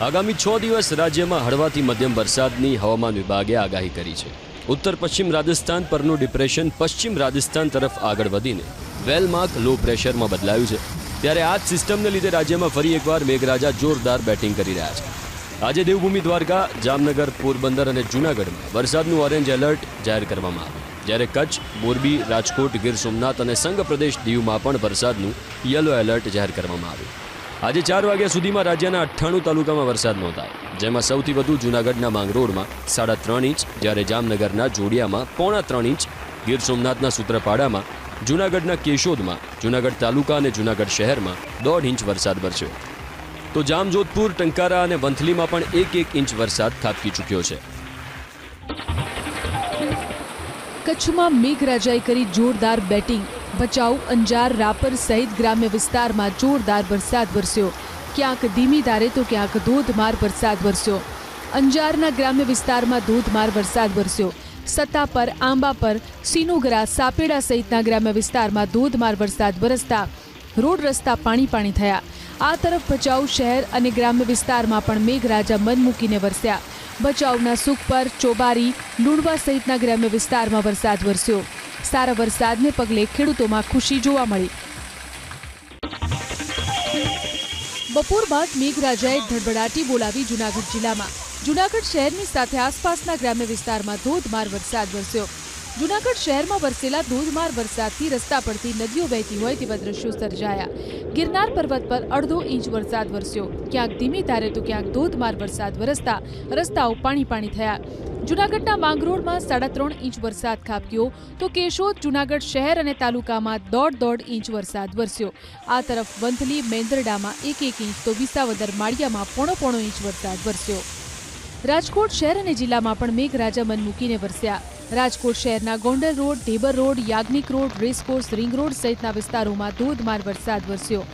આગામી 6 દિવસ રાજ્યમાં હળવાથી મધ્યમ વરસાદની હવામાન વિભાગે આગાહી કરી છે। ઉત્તર પશ્ચિમ રાજસ્થાન પરનું ડિપ્રેશન પશ્ચિમ રાજસ્થાન તરફ આગળ વધીને વેલમાર્ક લો પ્રેશરમાં બદલાયું છે। ત્યારે આ જ સિસ્ટમને લીધે રાજ્યમાં ફરી એકવાર મેઘરાજા જોરદાર બેટિંગ કરી રહ્યા છે। આજે દેવભૂમિ દ્વારકા, જામનગર, પોરબંદર અને જૂનાગઢમાં વરસાદનું ઓરેન્જ એલર્ટ જાહેર કરવામાં આવ્યું, જ્યારે કચ્છ, મોરબી, રાજકોટ, ગીર સોમનાથ અને સંઘ પ્રદેશ દીવમાં પણ વરસાદનું યલો એલર્ટ જાહેર કરવામાં આવ્યું। આજે 4 વાગ્યા સુધીમાં રાજ્યના 98 તાલુકામાં વરસાદ નોંધાયો, જેમાં સૌથી વધુ જૂનાગઢના માંગરોળમાં 3.5 ઇંચ, જ્યારે જામનગરના જોડિયામાં 3.25 ઇંચ, ગીર સોમનાથના સૂત્રપાડામાં, જૂનાગઢના કેશોદમાં, જૂનાગઢ તાલુકા અને જૂનાગઢ શહેરમાં 1.5 ઇંચ વરસાદ વરસ્યો। તો જામજોધપુર, ટંકારા અને વંથલીમાં પણ 1-1 ઇંચ વરસાદ ખાબકી ચૂક્યો છે। કચ્છમાં મેઘરાજાએ કરી જોરદાર બેટિંગ। ભચાઉ, અંજાર, રાપર સહિત ગ્રામ્ય વિસ્તારમાં જોરદાર વરસાદ વરસ્યો। ક્યાંક ધીમી ધારે તો ક્યાંક ધોધમાર વરસાદ વરસ્યો। અંજારના ગ્રામ્ય વિસ્તારમાં ધોધમાર વરસાદ વરસ્યો। સત્તાપર, આંબાપર, સિનુગરા, સાપેડા સહિતના ગ્રામ્ય વિસ્તારમાં ધોધમાર વરસાદ વરસતા રોડ રસ્તા પાણી થયા। આ તરફ ભચાઉ શહેર અને ગ્રામ્ય વિસ્તારમાં પણ મેઘરાજા મન મૂકીને વરસ્યા। ભચાઉના સુખપર, ચોબારી, લુણવા સહિતના ગ્રામ્ય વિસ્તારમાં વરસાદ વરસ્યો। સારા વરસાદને પગલે ખેડૂતોમાં ખુશી જોવા મળી। બપોર બાદ મેઘરાજાએ ધડબડાટી બોલાવી જૂનાગઢ જિલ્લામાં। જૂનાગઢ શહેરની સાથે આસપાસના ગ્રામ્ય વિસ્તારમાં ધોધમાર વરસાદ વરસ્યો। જૂનાગઢ શહેરમાં વરસેલા ધોધમાર વરસાદથી રસ્તા પરથી નદીઓ વહેતી હોય તેવા દ્રશ્યો સર્જાયા। ગિરનાર પર્વત પર 1/2 ઇંચ વરસાદ વરસ્યો। ક્યાંક ધીમી ધારે તો ક્યાંક ધોધમાર વરસાદ વરસતા રસ્તાઓ પાણી થયા। જૂનાગઢના માંગરોળમાં 3.5 ઇંચ વરસાદ ખાબક્યો, તો કેશોદ, જૂનાગઢ શહેર અને તાલુકામાં 1.5 ઇંચ વરસાદ વરસ્યો। આ તરફ વંથલી, મેંદરડામાં 1-1 ઇંચ તો વિસાવદર, માળિયામાં 1.5 ઇંચ વરસાદ વરસ્યો। રાજકોટ શહેર અને જિલ્લામાં પણ મેઘરાજા મન મૂકીને વરસ્યા। રાજકોટ શહેરના Gondal road, Dhebar road, Yagnik road, racecourse, ring road સહિતના વિસ્તારોમાં ધોધમાર વરસાદ વરસ્યો।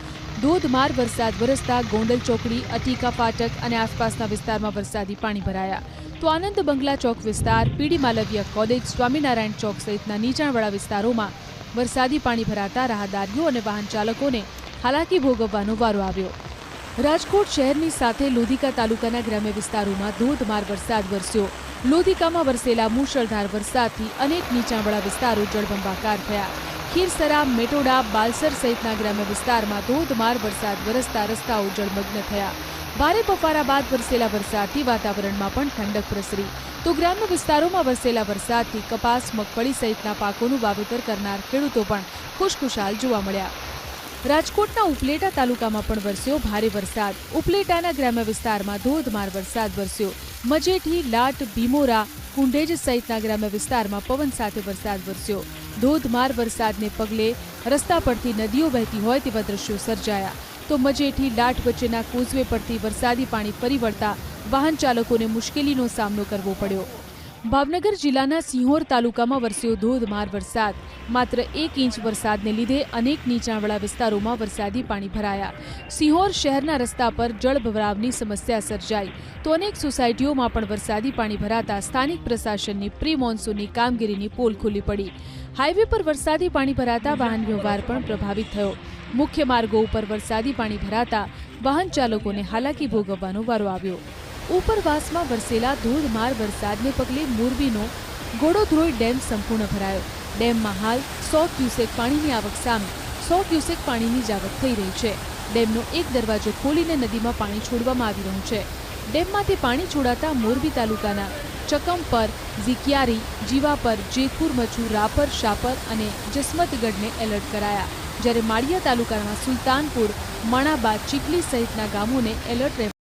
ધોધમાર વરસાદ વરસતા ગોંડલ ચોકડી, અટીકા ફાટક અને આસપાસના વિસ્તારમાં વરસાદી પાણી ભરાયા। તો આનંદ બંગલા ચોક વિસ્તાર, પીડી માલવિયા કોલેજ, સ્વામિનારાયણ ચોક સહિતના નીચાણવાળા વિસ્તારોમાં વરસાદી પાણી ભરાતા રાહદારીઓ અને વાહન ચાલકોને હાલાકી ભોગવવાનો વારો આવ્યો। રાજકોટ શહેરની સાથે લોધિકા તાલુકાના ગ્રામ્ય વિસ્તારોમાં ધોધમાર વરસાદ વરસ્યો। લોધિકામાં વરસેલા મૂશળધાર વરસાદથી અનેક નીચાણવાળા વિસ્તારો જળબંબાકાર થયા। ખીરસરા, મેટોડા, બાલસર સહિતના ગ્રામ્ય વિસ્તારમાં ધોધમાર વરસાદ વરસતા રસ્તાઓ જળમગ્ન થયા। ભારે બફારા બાદ વરસેલા વરસાદથી વાતાવરણમાં પણ ઠંડક પ્રસરી। તો ગ્રામ્ય વિસ્તારોમાં વરસેલા વરસાદથી કપાસ, મગફળી સહિતના પાકોનું વાવેતર કરનાર ખેડૂતો પણ ખુશખુશાલ જોવા મળ્યા। રાજકોટના ઉપલેટા તાલુકામાં પણ વરસ્યો ભારે વરસાદ। ઉપલેટાના ગ્રામ્ય વિસ્તારમાં ધોધમાર વરસાદ વરસ્યો। મજેઠી, લાટ, ભીમોરા, કુંડેજ સહિતના ગ્રામ્ય વિસ્તારમાં પવન સાથે વરસાદ વરસ્યો। ધોધમાર વરસાદને પગલે રસ્તા પરથી નદીઓ વહેતી હોય તેવા દ્રશ્યો સર્જાયા। તો મજેઠી, લાટ વચ્ચેના કોઝવે પરથી વરસાદી પાણી ફરી વળતા વાહન ચાલકોને મુશ્કેલીનો સામનો કરવો પડ્યો। ભાવનગર જિલ્લાના સિંહોર તાલુકામાં વરસ્યો ધોધમાર વરસાદ। માત્ર 1 ઇંચ વરસાદને લીધે અનેક નીચાણવાળા વિસ્તારોમાં વરસાદી પાણી ભરાયા। સિંહોર શહેરના રસ્તા પર જળભરાવની સમસ્યા સર્જાઈ, તો અનેક સોસાયટીઓમાં પણ વરસાદી પાણી ભરાતા સ્થાનિક પ્રશાસનની પ્રી મોન્સૂનની કામગીરીની પોલ ખુલ્લી પડી। હાઈવે પર વરસાદી પાણી ભરાતા વાહન વ્યવહાર પણ પ્રભાવિત થયો। મુખ્ય માર્ગો ઉપર વરસાદી પાણી ભરાતા વાહન ચાલકોને હાલાકી ભોગવવાનો વારો આવ્યો। ઉપરવાસમાં વરસેલા ધોધમાર વરસાદને પગલે મોરબીનો ઘોડોધ્રોઈ ડેમ સંપૂર્ણ ભરાયો। ડેમમાં હાલ 100 ક્યુસેક પાણીની આવક સામે 100 ક્યુસેક પાણીની જ આવક થઈ રહી છે। ડેમનો એક દરવાજો ખોલીને નદીમાં પાણી છોડવામાં આવી રહ્યું છે। ડેમમાંથી પાણી છોડાતા મોરબી તાલુકાના ચકમપર, ઝીકિયારી, જીવાપર, જેતપુર મચુ, રાપર, શાપર અને જસમતગઢને એલર્ટ કરાયા, જ્યારે માળિયા તાલુકાના સુલતાનપુર, મણાબા, ચીખલી સહિતના ગામોને એલર્ટ